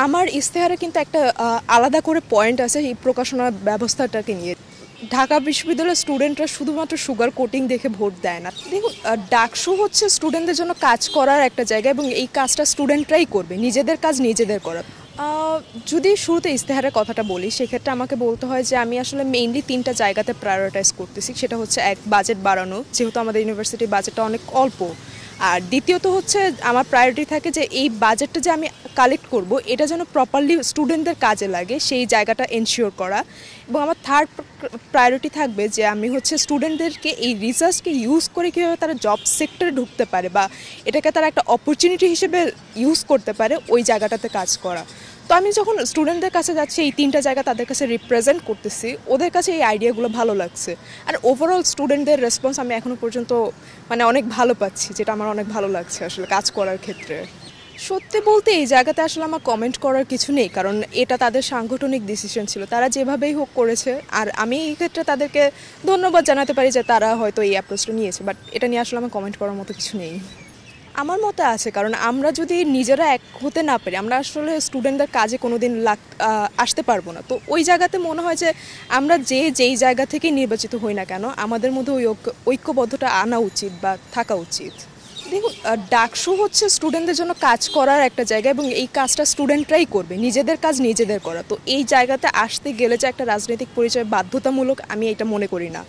আমার ইশতেহারে কিন্তু একটা আলাদা করে পয়েন্ট আছে এই প্রকাশনা ব্যবস্থাটাকে নিয়ে। ঢাকা বিশ্ববিদ্যালয়ের স্টুডেন্টরা শুধুমাত্র সুগার কোটিং দেখে ভোট দেয় না। দেখুন, ডাকসু হচ্ছে স্টুডেন্টদের জন্য কাজ করার একটা জায়গা এবং এই কাজটা স্টুডেন্টরাই করবে, নিজেদের কাজ নিজেদের করা। যদি শুরুতে ইশতেহারের কথাটা বলি, সেক্ষেত্রে আমাকে বলতে হয় যে আমি আসলে মেইনলি 3টা জায়গাতে প্রায়োরিটাইজ করতেছি। সেটা হচ্ছে এক, বাজেট বাড়ানো, যেহেতু আমাদের ইউনিভার্সিটির বাজেটটা অনেক অল্প। আর দ্বিতীয়ত হচ্ছে আমার প্রায়োরিটি থাকে যে এই বাজেটটা যে আমি কালেক্ট করব, এটা যেন প্রপারলি স্টুডেন্টদের কাজে লাগে, সেই জায়গাটা এনশিওর করা। এবং আমার থার্ড প্রায়োরিটি থাকবে যে আমি হচ্ছে স্টুডেন্টদেরকে এই রিসার্চকে ইউজ করে কীভাবে তারা জব সেক্টরে ঢুকতে পারে বা এটাকে তারা একটা অপরচুনিটি হিসেবে ইউজ করতে পারে, ওই জায়গাটাতে কাজ করা। তো আমি যখন স্টুডেন্টদের কাছে যাচ্ছি, এই 3টা জায়গা তাদের কাছে রিপ্রেজেন্ট করতেছি, ওদের কাছে এই আইডিয়াগুলো ভালো লাগছে। আর ওভারঅল স্টুডেন্টদের রেসপন্স আমি এখনও পর্যন্ত অনেক ভালো পাচ্ছি, যেটা আমার অনেক ভালো লাগছে আসলে কাজ করার ক্ষেত্রে। সত্যি বলতে এই জায়গাতে আসলে আমার কমেন্ট করার কিছু নেই, কারণ এটা তাদের সাংগঠনিক ডিসিশন ছিল, তারা যেভাবেই হোক করেছে। আর আমি এই ক্ষেত্রে তাদেরকে ধন্যবাদ জানাতে পারি যে তারা হয়তো এই অ্যাপ্রোচটা নিয়েছে, বাট এটা নিয়ে আসলে আমার কমেন্ট করার মতো কিছু নেই। আমার মতে আছে, কারণ আমরা যদি নিজেরা এক হতে না পারি, আমরা আসলে স্টুডেন্টদের কাজে কোনো দিন আসতে পারবো না। তো ওই জায়গাতে মনে হয় যে আমরা যেই জায়গা থেকে নির্বাচিত হই না কেন, আমাদের মধ্যে ওই ঐক্যবদ্ধতা আনা উচিত বা থাকা উচিত। দেখুন, ডাকসু হচ্ছে স্টুডেন্টদের জন্য কাজ করার একটা জায়গা এবং এই কাজটা স্টুডেন্টরাই করবে, নিজেদের কাজ নিজেদের করা। তো এই জায়গাতে আসতে গেলে যে একটা রাজনৈতিক পরিচয় বাধ্যতামূলক, আমি এটা মনে করি না।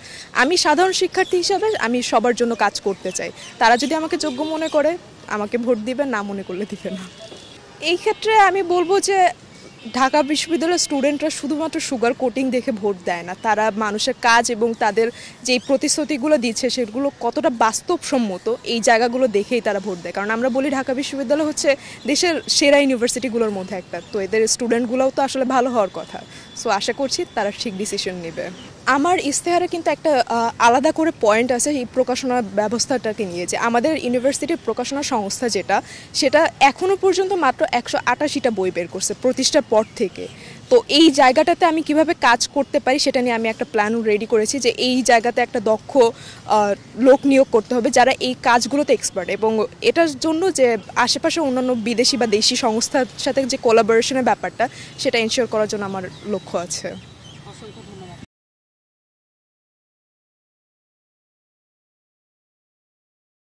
আমি সাধারণ শিক্ষার্থী হিসাবে আমি সবার জন্য কাজ করতে চাই। তারা যদি আমাকে যোগ্য মনে করে আমাকে ভোট দিবে, না মনে করলে দিবে না। এই ক্ষেত্রে আমি বলবো যে ঢাকা বিশ্ববিদ্যালয়ের স্টুডেন্টরা শুধুমাত্র সুগার কোটিং দেখে ভোট দেয় না, তারা মানুষের কাজ এবং তাদের যেই প্রতিশ্রুতিগুলো দিচ্ছে সেগুলো কতটা বাস্তবসম্মত, এই জায়গাগুলো দেখেই তারা ভোট দেয়। কারণ আমরা বলি ঢাকা বিশ্ববিদ্যালয় হচ্ছে দেশের সেরা ইউনিভার্সিটিগুলোর মধ্যে একটা, তো এদের স্টুডেন্টগুলোও তো আসলে ভালো হওয়ার কথা। সো আশা করছি তারা ঠিক ডিসিশন নেবে। আমার ইশতেহারে কিন্তু একটা আলাদা করে পয়েন্ট আছে এই প্রকাশনা ব্যবস্থাটাকে নিয়ে, যে আমাদের ইউনিভার্সিটির প্রকাশনা সংস্থা সেটা এখনও পর্যন্ত মাত্র 188টা বই বের করছে প্রতিষ্ঠার পর থেকে। তো এই জায়গাটাতে আমি কিভাবে কাজ করতে পারি সেটা নিয়ে আমি একটা প্ল্যান রেডি করেছি, যে এই জায়গাতে একটা দক্ষ লোক নিয়োগ করতে হবে যারা এই কাজগুলোতে এক্সপার্ট, এবং এটার জন্য যে আশেপাশে অন্যান্য বিদেশি বা দেশি সংস্থার সাথে যে কোলাবোরেশনের ব্যাপারটা, সেটা এনশিওর করার জন্য আমার লক্ষ্য আছে।